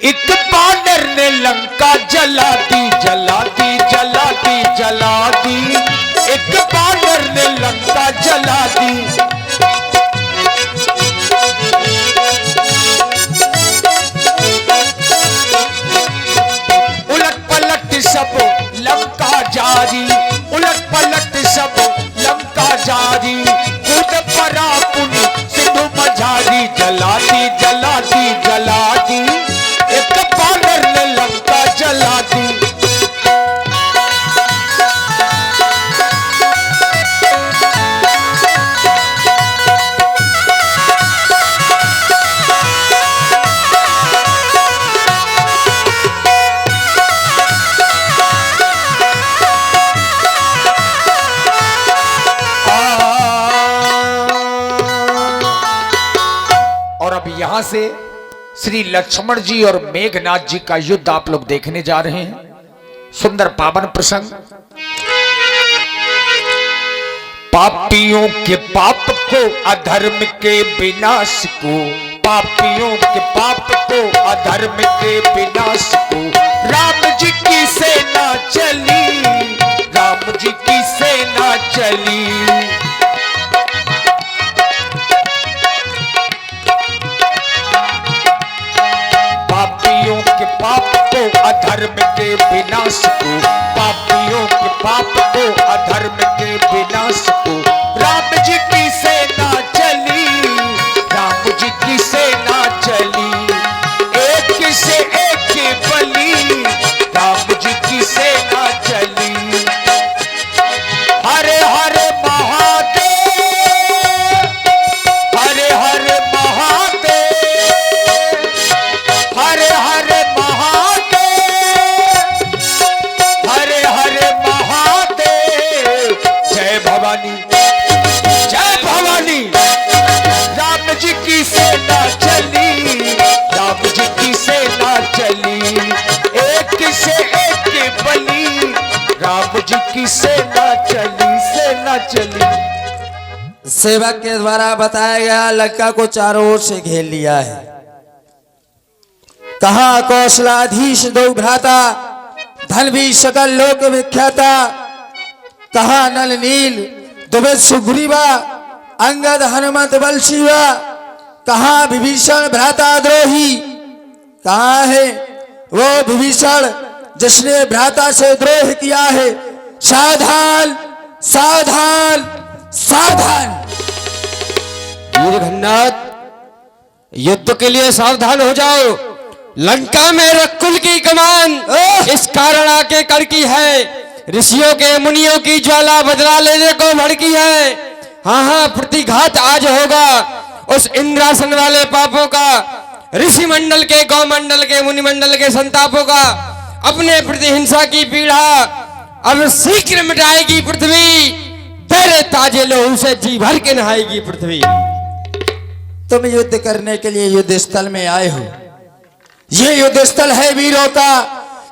एक बानर ने लंका जला दी जला दी जला दी जला दी, एक बानर ने लंका जला दी। उलट पलट सब लंका जारी, उलट पलट सब लंका जारी, कूद पड़ा पुनि सिंधु मझारी, जला दी जला दी जला दी, एक बानर ने लंका जला दी। और अब यहां से श्री लक्ष्मण जी और मेघनाथ जी का युद्ध आप लोग देखने जा रहे हैं। सुंदर पावन प्रसंग। पापियों के पाप को अधर्म के विनाश को, पापियों के पाप को अधर्म के विनाश को, राम जी की सेना चली, राम जी की सेना चली। पापियों के पाप को अधर्म के विनाश को, पापियों के पाप को अधर्म के विनाश को, राम जी की सेना चली, राम जी की सेना चली। एक से एक बली, राम जी की सेना चली। हरे हरे महादेव, हरे हरे महादेव, हरे हरे महादेव, हरे हरे महादेव। जय भवानी, जय भवानी। राम जी की सेना चली, राम जी की सेना चली। एक से एक बली, राम जी की सेना चली, सेना चली। सेवक के द्वारा बताया गया लंका को चारों ओर से घेर लिया है। कहा कौशलाधीश दो भ्राता, धन भी सकल लोक विख्याता, कहा नल नील दुबे सुग्रीवा, अंगद हनुमत बल शिवा, कहा विभीषण भ्राता द्रोही। कहा है वो विभीषण जिसने भ्राता से द्रोह किया है। सावधान सावधान सावधान। वीरभन्नाथ, युद्ध के लिए सावधान हो जाओ। लंका में रकुल की कमान इस कारण आके कड़की है। ऋषियों के मुनियों की ज्वाला बदला लेने को भड़की है। हाँ हाँ, प्रतिघात आज होगा उस इंद्रासन वाले पापों का, ऋषि मंडल के, गौ मंडल के, मुनि मंडल के संतापों का। अपने प्रति हिंसा की पीड़ा अब शीघ्र मिटाएगी पृथ्वी, तेरे ताजे लोहू से जी भर के नहाएगी पृथ्वी। तुम युद्ध करने के लिए युद्ध स्थल में आए हो। ये युद्ध स्थल है वीरों का,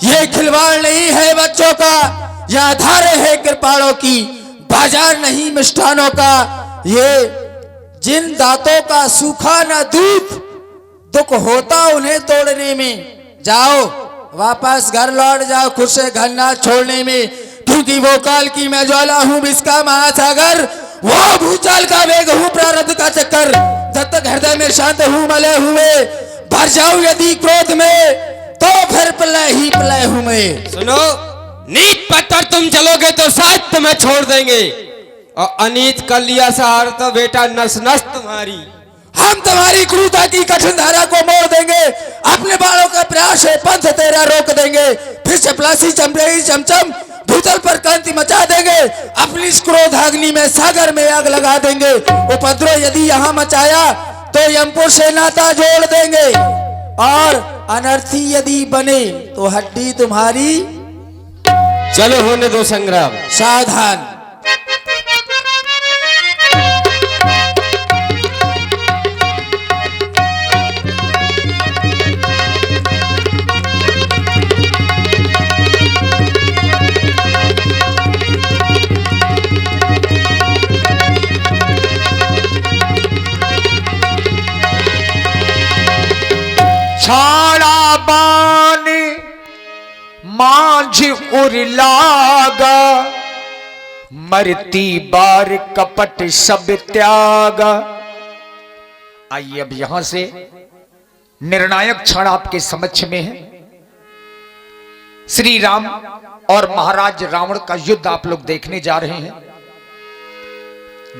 ये खिलवाड़ नहीं है बच्चों का। यहाँ धारे है कृपाणों की, बाजार नहीं मिष्ठानों का। ये जिन दांतों का सूखा न दूध, दुख होता उन्हें तोड़ने में। जाओ वापस घर लौट जाओ, खुद से घर ना छोड़ने में, क्योंकि वो काल की मैं ज्वाला हूँ, विश्व महासागर, वो भूचाल का वेग हूँ, प्रारब्ध का चक्कर। जब तक हृदय में शांत हूँ मले हुए, भर जाऊं यदि क्रोध में, तो फिर प्रलय ही प्रलय हूं मैं। सुनो, नीत पत्थर तुम चलोगे तो साथ तुम्हें छोड़ देंगे, और अनीत कर लिया सहार तो बेटा नस नस तुम्हारी। हम तुम्हारी क्रूरता की कठिन धारा को मोड़ देंगे, अपने बालों का प्रयास है पंथ तेरा रोक देंगे। फिर चपलासी चमड़ेगी चमचम भूतल पर क्रांति मचा देंगे, अपनी क्रोधाग्नि में सागर में आग लगा देंगे। उपद्रव यदि यहाँ मचाया तो यमपुर से नाता जोड़ देंगे, और अनर्थी यदि बने तो हड्डी तुम्हारी। चलो होने दो संग्राम। सावधान। छाड़ा बान माझ उरलागा, मरती बार कपट सब त्यागा। आइए अब यहां से निर्णायक क्षण आपके समक्ष में है। श्री राम और महाराज रावण का युद्ध आप लोग देखने जा रहे हैं।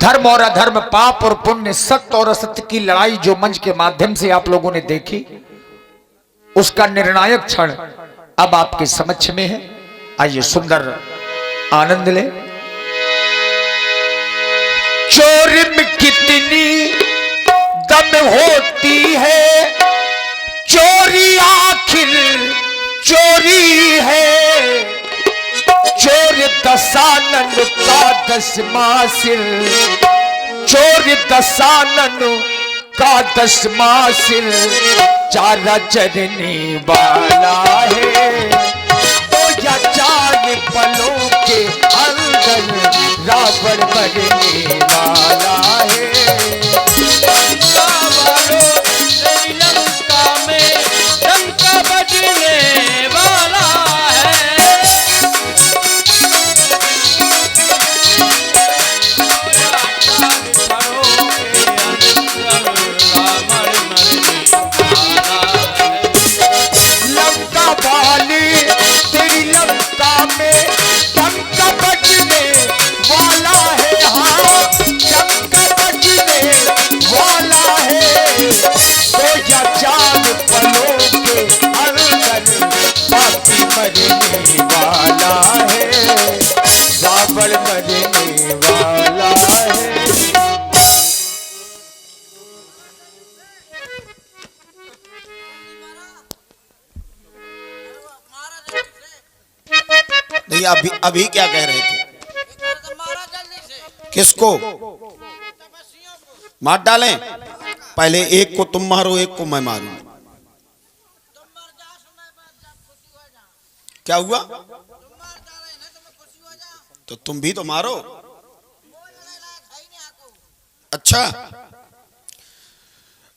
धर्म और अधर्म, पाप और पुण्य, सत्य और असत्य की लड़ाई जो मंच के माध्यम से आप लोगों ने देखी, उसका निर्णायक क्षण अब आपके समक्ष में है। आइए सुंदर आनंद ले। चोर में कितनी दम होती है, चोरी आखिर चोरी है। चोर दशानन का दसवां सिर, चोर दशानन का दसवां सिर, चारा चरने वाला है। तो या चार पलों के अंदर रावण मरने वाला है। लंका में लंका बजने वाला है। लंका वाली तेरी लंका में लंका बजने वाला है। हाँ, लंका बजने वाला है। तो या चांद पलों के अंदर पापी मरने वाला है, रावण मरने वाला है। नहीं, अभी क्या कह रहे थे? किसको मार डालें? पहले एक को तुम मारो, एक को मैं मारूं। क्या हुआ? तो तुम भी तो मारो। अच्छा,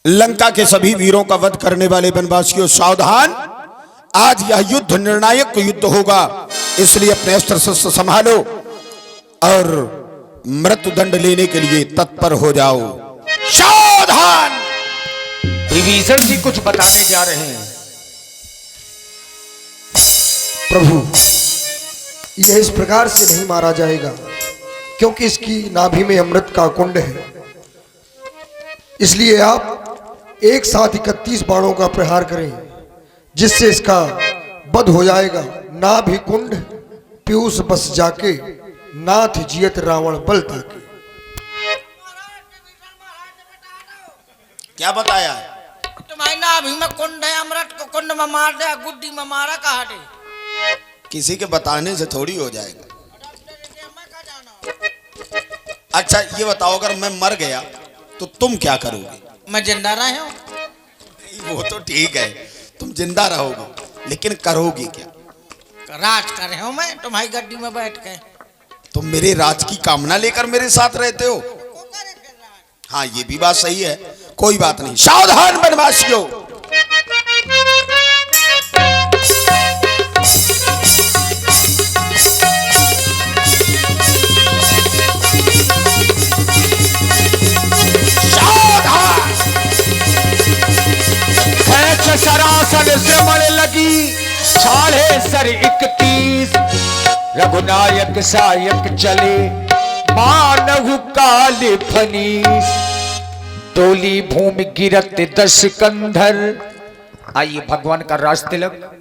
लंका के सभी वीरों का वध करने वाले वनवासियों सावधान, आज यह युद्ध निर्णायक युद्ध होगा, इसलिए अपने अस्त्र शस्त्र संभालो और मृत्युदंड लेने के लिए तत्पर हो जाओ। सावधान! विभीषण जी कुछ बताने जा रहे हैं। प्रभु, यह इस प्रकार से नहीं मारा जाएगा, क्योंकि इसकी नाभि में अमृत का कुंड है। इसलिए आप एक साथ 31 बाणों का प्रहार करें, जिससे इसका वध हो जाएगा। नाभि कुंड पीयूष बस जाके, नाथ जियत रावण बल ताके। क्या बताया? तुम्हारी नाभि में कुंड है, अमृत को कुंड में मार दे, गुड्डी में मारा कहा दे। किसी के बताने से थोड़ी हो जाएगा। अच्छा ये बताओ, अगर मैं मर गया तो तुम क्या करोगे? मैं जिंदा रहा हूँ। वो तो ठीक है, तुम जिंदा रहोगे, लेकिन करोगे क्या? राज कर रहा हूँ मैं तुम्हारी गड्डी में बैठ के। तुम मेरे राज की कामना लेकर मेरे साथ रहते हो। हाँ, ये भी बात सही है, कोई बात नहीं। सावधान वनवासियों, सरासन श्रमण लगी, छाड़े सर 31, रघुनायक सायक चले, मानहु काल फनीस, डोली भूमि गिरत 10 कंधर। आइए भगवान का राज तिलक।